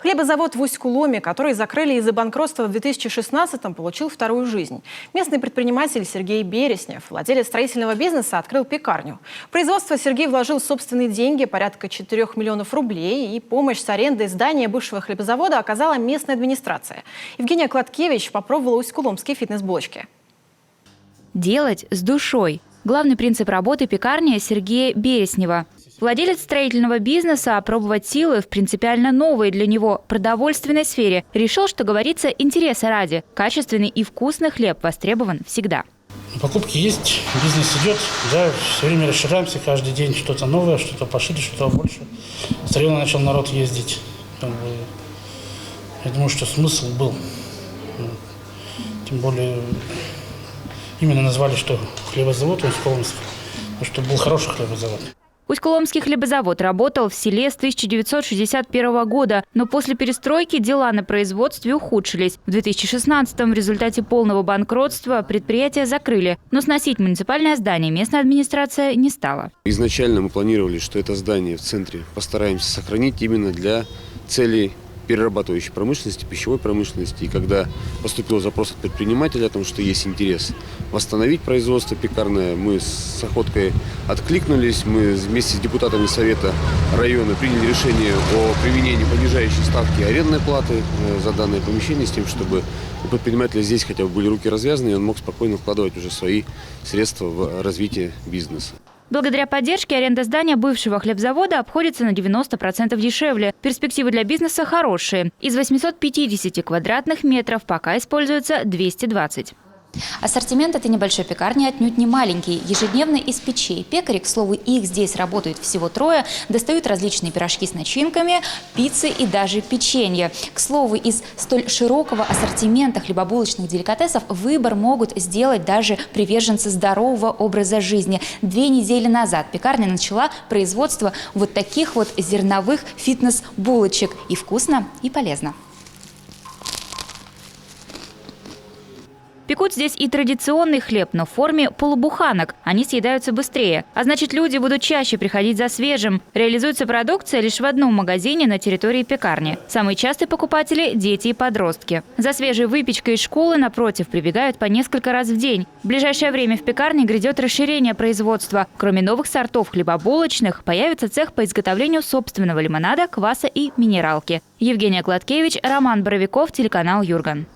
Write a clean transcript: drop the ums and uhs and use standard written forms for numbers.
Хлебозавод в Усть-Куломе, который закрыли из-за банкротства в 2016-м, получил вторую жизнь. Местный предприниматель Сергей Береснев, владелец строительного бизнеса, открыл пекарню. В производство Сергей вложил собственные деньги, порядка 4 миллионов рублей, и помощь с арендой здания бывшего хлебозавода оказала местная администрация. Евгения Кладкевич попробовала усть-куломские фитнес-блочки. Делать с душой. Главный принцип работы пекарни Сергея Береснева. Владелец строительного бизнеса опробовать силы в принципиально новой для него продовольственной сфере решил, что говорится, интереса ради. Качественный и вкусный хлеб востребован всегда. Покупки есть, бизнес идет, да, все время расширяемся, каждый день что-то новое, что-то пошире, что-то больше. С района начал народ ездить. Я думаю, что смысл был. Тем более именно назвали, что хлебозавод Усть-Куломский, потому что был хороший хлебозавод. Усть-Куломский хлебозавод работал в селе с 1961 года, но после перестройки дела на производстве ухудшились. В 2016-м в результате полного банкротства предприятие закрыли, но сносить муниципальное здание местная администрация не стала. Изначально мы планировали, что это здание в центре постараемся сохранить именно для целей перерабатывающей промышленности, пищевой промышленности. И когда поступил запрос от предпринимателя о том, что есть интерес восстановить производство пекарное, мы с охоткой откликнулись. Мы вместе с депутатами Совета района приняли решение о применении понижающей ставки арендной платы за данное помещение, с тем, чтобы у предпринимателя здесь хотя бы были руки развязаны, и он мог спокойно вкладывать уже свои средства в развитие бизнеса. Благодаря поддержке аренда здания бывшего хлебзавода обходится на 90% дешевле. Перспективы для бизнеса хорошие. Из 850 квадратных метров пока используется 220. Ассортимент этой небольшой пекарни отнюдь не маленький. Ежедневно из печей пекари, к слову, их здесь работают всего трое, достают различные пирожки с начинками, пиццы и даже печенье. К слову, из столь широкого ассортимента хлебобулочных деликатесов выбор могут сделать даже приверженцы здорового образа жизни. 2 недели назад пекарня начала производство вот таких вот зерновых фитнес-булочек. И вкусно, и полезно. Пекут здесь и традиционный хлеб, но в форме полубуханок. Они съедаются быстрее. А значит, люди будут чаще приходить за свежим. Реализуется продукция лишь в одном магазине на территории пекарни. Самые частые покупатели – дети и подростки. За свежей выпечкой из школы, напротив, прибегают по несколько раз в день. В ближайшее время в пекарне грядет расширение производства. Кроме новых сортов хлебобулочных, появится цех по изготовлению собственного лимонада, кваса и минералки. Евгения Кладкевич, Роман Боровиков, телеканал Юрган.